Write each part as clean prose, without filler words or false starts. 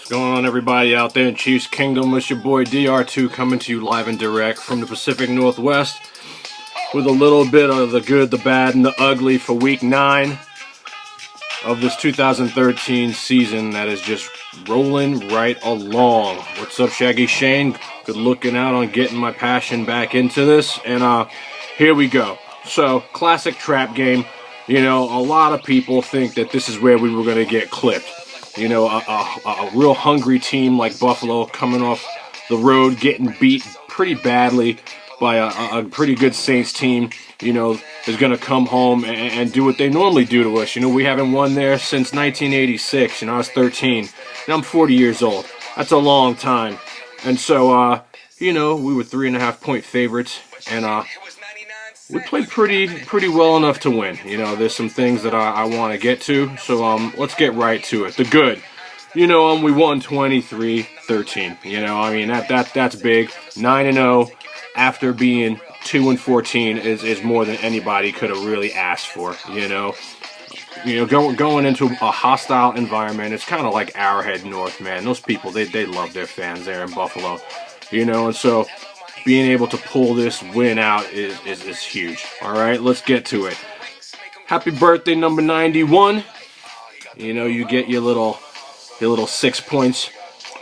What's going on, everybody out there in Chiefs Kingdom? It's your boy DR2 coming to you live and direct from the Pacific Northwest with a little bit of the good, the bad, and the ugly for Week 9 of this 2013 season that is just rolling right along. What's up, Shaggy Shane? Good looking out on getting my passion back into this, and here we go. So, classic trap game. You know, a lot of people think that this is where we were going to get clipped. You know, a real hungry team like Buffalo coming off the road, getting beat pretty badly by a pretty good Saints team, you know, is going to come home and do what they normally do to us. You know, we haven't won there since 1986, and I was 13, and I'm 40 years old. That's a long time. And so, you know, we were 3.5-point favorites, and we played pretty well enough to win. You know, there's some things that I want to get to, so let's get right to it. The good. You know, we won 23-13. You know, I mean, that's big. 9-0 after being 2-14 is more than anybody could have really asked for, you know. You know, going into a hostile environment, it's kind of like Arrowhead North, man. Those people, they love their fans there in Buffalo. You know, and so being able to pull this win out is huge. All right, let's get to it. Happy birthday, number 91. You know, you get your little 6 points,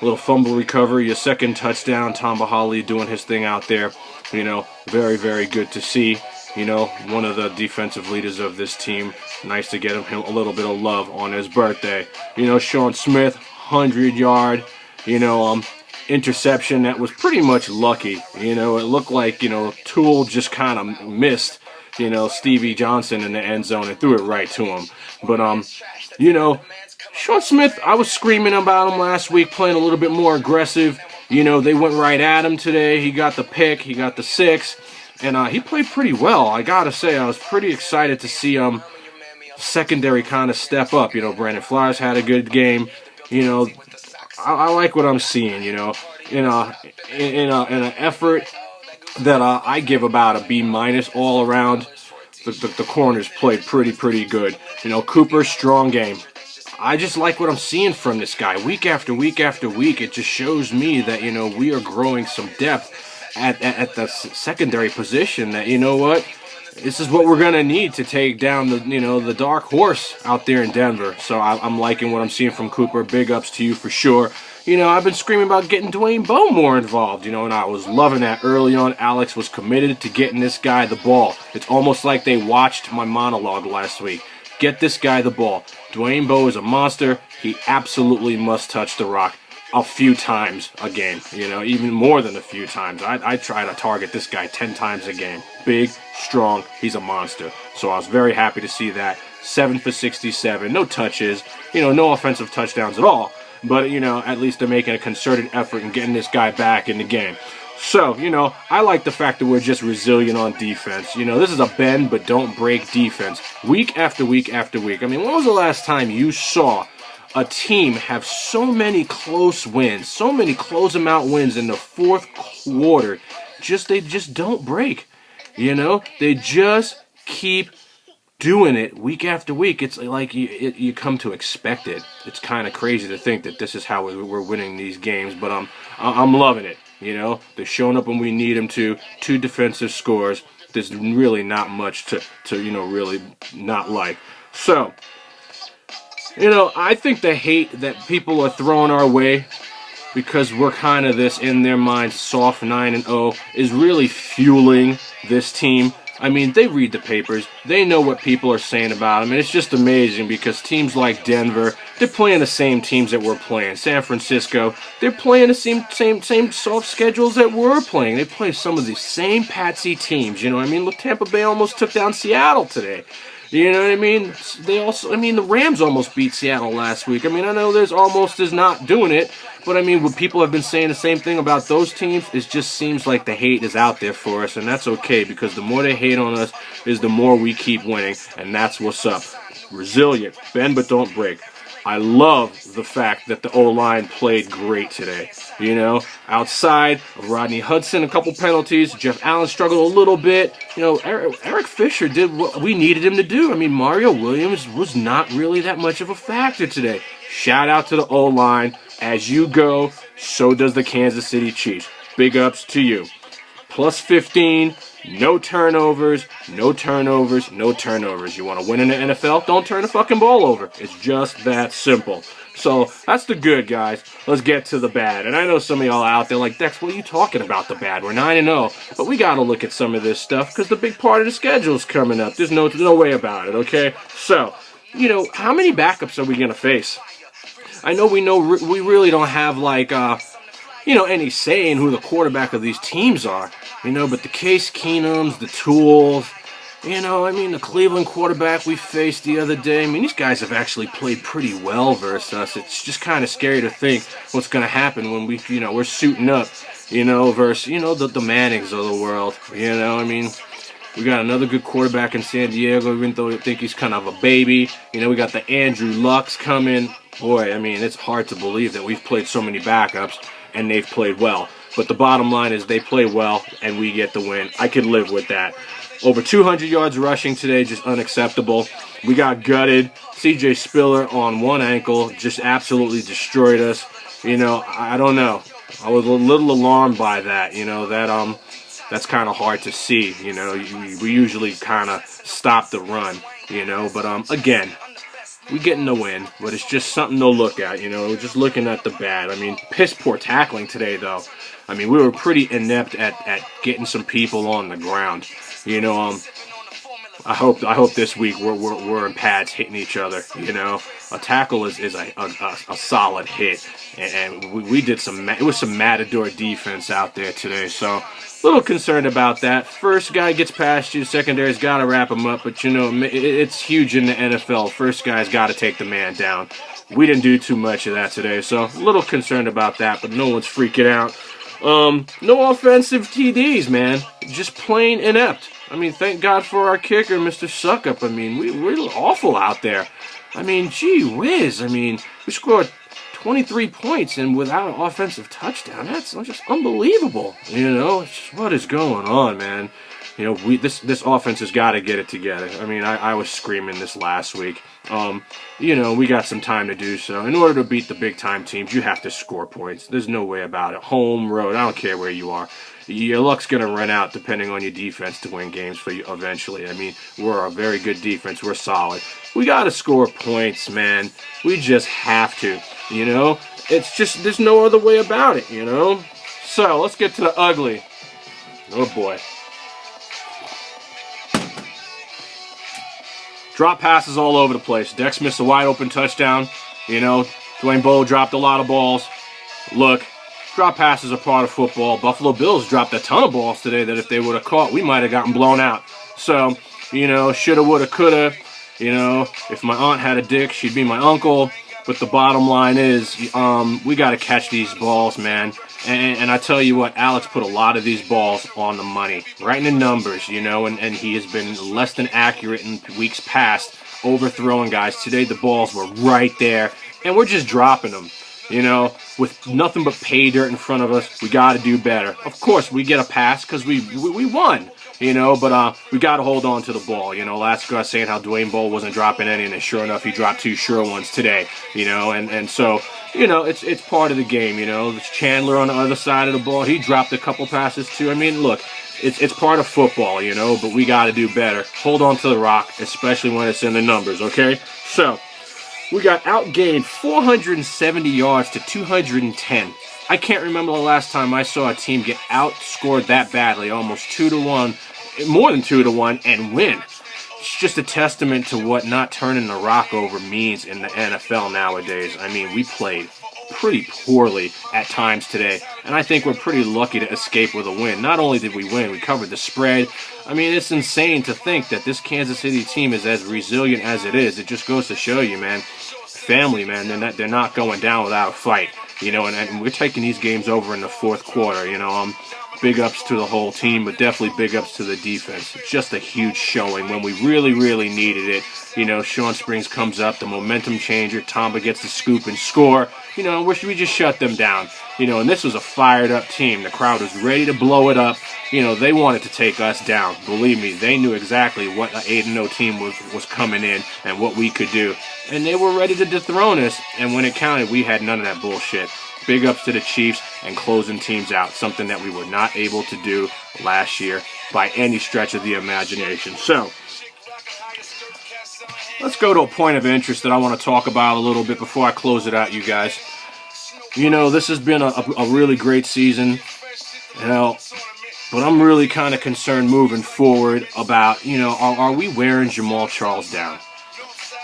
little fumble recovery, your second touchdown. Tamba Hali doing his thing out there. You know, very, very good to see. You know, one of the defensive leaders of this team. Nice to get him a little bit of love on his birthday. You know, Sean Smith, 100-yard, you know, interception that was pretty much lucky. You know, it looked like, you know, Toole just kind of missed, you know, Stevie Johnson in the end zone and threw it right to him. But, you know, Sean Smith, I was screaming about him last week, playing a little bit more aggressive. You know, they went right at him today. He got the pick, he got the 6, and he played pretty well. I gotta say, I was pretty excited to see secondary kind of step up. You know, Brandon Flowers had a good game. You know, I like what I'm seeing, you know, in an effort that I give about a B- all around. The corners played pretty good. You know, Cooper, strong game. I just like what I'm seeing from this guy. Week after week after week, it just shows me that, you know, we are growing some depth at the secondary position. That, you know what, this is what we're gonna need to take down the, you know, the dark horse out there in Denver. So I'm liking what I'm seeing from Cooper. Big ups to you for sure. You know, I've been screaming about getting Dwayne Bowe more involved, you know, and I was loving that early on. Alex was committed to getting this guy the ball. It's almost like they watched my monologue last week. Get this guy the ball. Dwayne Bowe is a monster. He absolutely must touch the rock a few times a game, you know, even more than a few times. I try to target this guy 10 times a game. Big, strong, he's a monster. So I was very happy to see that. 7 for 67, no touches, you know, no offensive touchdowns at all. But, you know, at least they're making a concerted effort in getting this guy back in the game. So, you know, I like the fact that we're just resilient on defense. You know, this is a bend but don't break defense. Week after week after week. I mean, when was the last time you saw a team have so many close wins, so many close them out wins in the fourth quarter? They just don't break. You know, they just keep doing it week after week. It's like you come to expect it. It's kind of crazy to think that this is how we're winning these games, but I'm loving it. You know, they're showing up when we need them to. 2 defensive scores. There's really not much to you know, really not like. So, you know, I think the hate that people are throwing our way because we're kind of this, in their minds, soft 9-0 is really fueling this team. I mean, they read the papers. They know what people are saying about them. And it's just amazing because teams like Denver, they're playing the same teams that we're playing. San Francisco, they're playing the same soft schedules that we're playing. They play some of the same patsy teams. You know what I mean? Look, Tampa Bay almost took down Seattle today. You know what I mean? The Rams almost beat Seattle last week. I mean, I know there's almost is not doing it, but I mean, what people have been saying the same thing about those teams. It just seems like the hate is out there for us, and that's okay because the more they hate on us is the more we keep winning, and that's what's up. Resilient, bend but don't break. I love the fact that the O-line played great today. You know, outside of Rodney Hudson, a couple penalties. Jeff Allen struggled a little bit. You know, Eric Fisher did what we needed him to do. I mean, Mario Williams was not really that much of a factor today. Shout out to the O-line. As you go, so does the Kansas City Chiefs. Big ups to you. Plus 15, no turnovers, no turnovers, no turnovers. You want to win in the NFL? Don't turn the fucking ball over. It's just that simple. So that's the good, guys. Let's get to the bad. And I know some of y'all out there like, Dex, what are you talking about the bad? We're 9-0. But we got to look at some of this stuff because the big part of the schedule is coming up. There's no way about it, okay? So, you know, how many backups are we going to face? I know we really don't have, like, any say in who the quarterback of these teams are. But the Case Keenums, the Tools, the Cleveland quarterback we faced the other day, these guys have actually played pretty well versus us. It's just kind of scary to think what's going to happen when we're suiting up, versus, the Mannings of the world. We got another good quarterback in San Diego, even though I think he's kind of a baby. We got the Andrew Lucks coming. Boy, it's hard to believe that we've played so many backups and they've played well. But the bottom line is they play well and we get the win. I could live with that. Over 200 yards rushing today, just unacceptable. We got gutted. CJ Spiller on one ankle just absolutely destroyed us. I don't know. I was a little alarmed by that. That's kind of hard to see. We usually kind of stop the run. But again, we getting the win, but it's just something to look at, just looking at the bad. Piss poor tackling today, though. We were pretty inept at getting some people on the ground. I hope this week we're in pads hitting each other. A tackle is a solid hit, and we did it was some matador defense out there today. So a little concerned about that. First guy gets past you, secondary's got to wrap him up, but it's huge in the NFL. First guy's got to take the man down. We didn't do too much of that today, so a little concerned about that, but no one's freaking out. No offensive TDs, man. Just plain inept. Thank God for our kicker, Mr. Suckup. We're awful out there. Gee whiz. We scored 23 points and without an offensive touchdown. That's just unbelievable. What is going on, man? This offense has got to get it together. I was screaming this last week. We got some time to do so. In order to beat the big-time teams, you have to score points. There's no way about it. Home, road, I don't care where you are. Your luck's going to run out depending on your defense to win games for you eventually. We're a very good defense. We're solid. We got to score points, man. We just have to, It's just, there's no other way about it, So, let's get to the ugly. Oh, boy. Drop passes all over the place. Dex missed a wide open touchdown. Dwayne Bowe dropped a lot of balls. Look, drop passes are part of football. Buffalo Bills dropped a ton of balls today that if they would have caught, we might have gotten blown out. So, shoulda, woulda, coulda. If my aunt had a dick, she'd be my uncle. But the bottom line is, we got to catch these balls, man. And I tell you what, Alex put a lot of these balls on the money, right in the numbers, and he has been less than accurate in weeks past, overthrowing guys. Today the balls were right there, and we're just dropping them, with nothing but pay dirt in front of us. We got to do better. Of course, we get a pass because we won. But we got to hold on to the ball. Last guy saying how Dwayne Bowe wasn't dropping any, and sure enough, he dropped 2 sure ones today. And so, it's part of the game. There's Chandler on the other side of the ball. He dropped a couple passes too. Look, it's part of football, but we got to do better. Hold on to the rock, especially when it's in the numbers, okay? So, we got outgained 470 yards to 210. I can't remember the last time I saw a team get outscored that badly, almost 2-1, more than 2-1, and win. It's just a testament to what not turning the rock over means in the NFL nowadays. We played pretty poorly at times today, and I think we're pretty lucky to escape with a win. Not only did we win, we covered the spread. It's insane to think that this Kansas City team is as resilient as it is. It just goes to show you, man, family, man, they're not going down without a fight. And we're taking these games over in the fourth quarter. Big ups to the whole team, but definitely big ups to the defense. It's just a huge showing when we really, really needed it. Sean Springs comes up, the momentum changer. Tamba gets the scoop and score. You know, we just shut them down. You know, and this was a fired up team. The crowd was ready to blow it up. You know, they wanted to take us down. Believe me, they knew exactly what an 8-0 team was coming in and what we could do. And they were ready to dethrone us. And when it counted, we had none of that bullshit. Big ups to the Chiefs and closing teams out, something that we were not able to do last year by any stretch of the imagination. So, let's go to a point of interest that I want to talk about a little bit before I close it out, you guys. You know, this has been a really great season, you know, but I'm really kind of concerned moving forward about, you know, are we wearing Jamaal Charles down?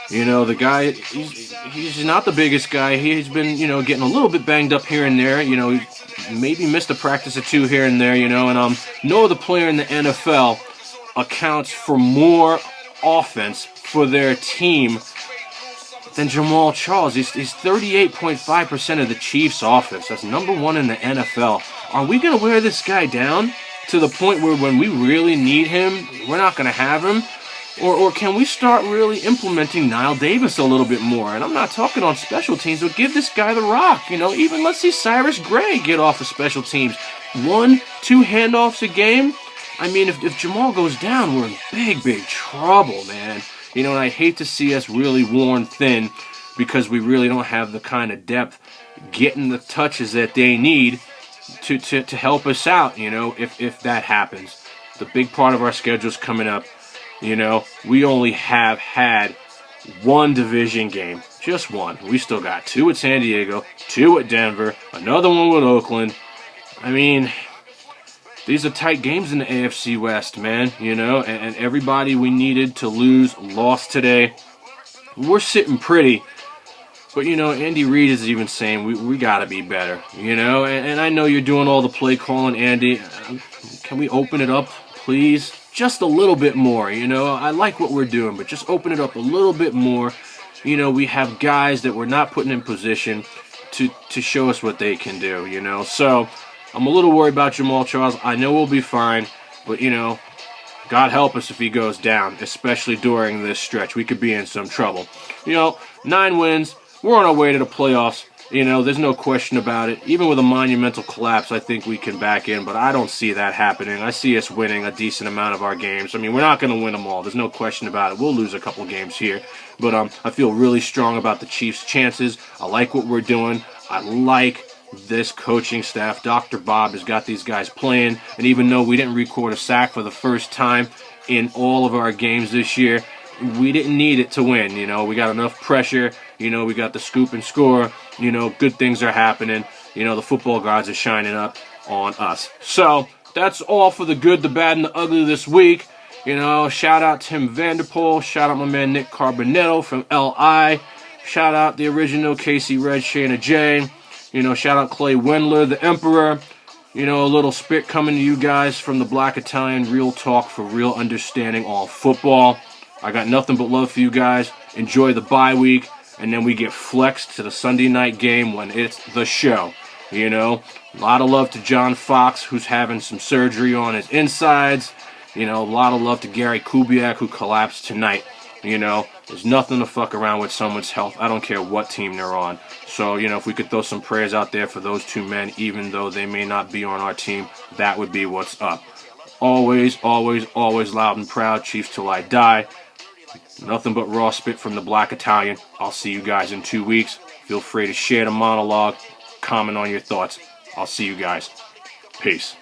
You know, the guy, he's not the biggest guy. He's been, you know, getting a little bit banged up here and there. You know, maybe missed a practice or two here and there, you know. And no other player in the NFL accounts for more offense for their team than Jamaal Charles. He's 38.5% of the Chiefs' offense. That's #1 in the NFL. Are we going to wear this guy down to the point where when we really need him, we're not going to have him? Or can we start really implementing Knile Davis a little bit more? And I'm not talking on special teams, but give this guy the rock. You know, even let's see Cyrus Gray get off of special teams. 1-2 handoffs a game. I mean, if Jamaal goes down, we're in big trouble, man. You know, and I hate to see us really worn thin because we really don't have the kind of depth getting the touches that they need to help us out, you know, if that happens. The big part of our schedule's coming up. You know, we only have had one division game. Just one. We still got 2 at San Diego, 2 at Denver, another one with Oakland. I mean, these are tight games in the AFC West, man. You know, and everybody we needed to lose lost today. We're sitting pretty. But, you know, Andy Reid is even saying we got to be better, you know. And I know you're doing all the play calling, Andy. Can we open it up, please? Just a little bit more, you know. I like what we're doing, but just open it up a little bit more. You know, we have guys that we're not putting in position to show us what they can do, you know. So, I'm a little worried about Jamaal Charles. I know we'll be fine, but, you know, God help us if he goes down, especially during this stretch. We could be in some trouble. You know, 9 wins. We're on our way to the playoffs. You know, there's no question about it. Even with a monumental collapse, I think we can back in, but I don't see that happening. I see us winning a decent amount of our games. I mean, we're not going to win them all. There's no question about it. We'll lose a couple games here, but I feel really strong about the Chiefs' chances. I like what we're doing. I like this coaching staff. Dr. Bob has got these guys playing, and even though we didn't record a sack for the first time in all of our games this year, we didn't need it to win. You know, we got enough pressure. You know, we got the scoop and score. You know, good things are happening. You know, the football gods are shining up on us. So, that's all for the good, the bad, and the ugly this week. You know, shout out Tim Vanderpool. Shout out my man Nick Carbonetto from LI. Shout out the original Casey Red, Shayna J. You know, shout out Clay Wendler, the Emperor. You know, a little spit coming to you guys from the Black Italian. Real talk for real understanding on football. I got nothing but love for you guys. Enjoy the bye week. And then we get flexed to the Sunday night game when it's the show. You know, a lot of love to John Fox, who's having some surgery on his insides. You know, a lot of love to Gary Kubiak, who collapsed tonight. You know, there's nothing to fuck around with someone's health. I don't care what team they're on. So, you know, if we could throw some prayers out there for those 2 men, even though they may not be on our team, that would be what's up. Always, always, always loud and proud. Chiefs till I die. Nothing but raw spit from the Black Italian. I'll see you guys in 2 weeks. Feel free to share the monologue, comment on your thoughts. I'll see you guys. Peace.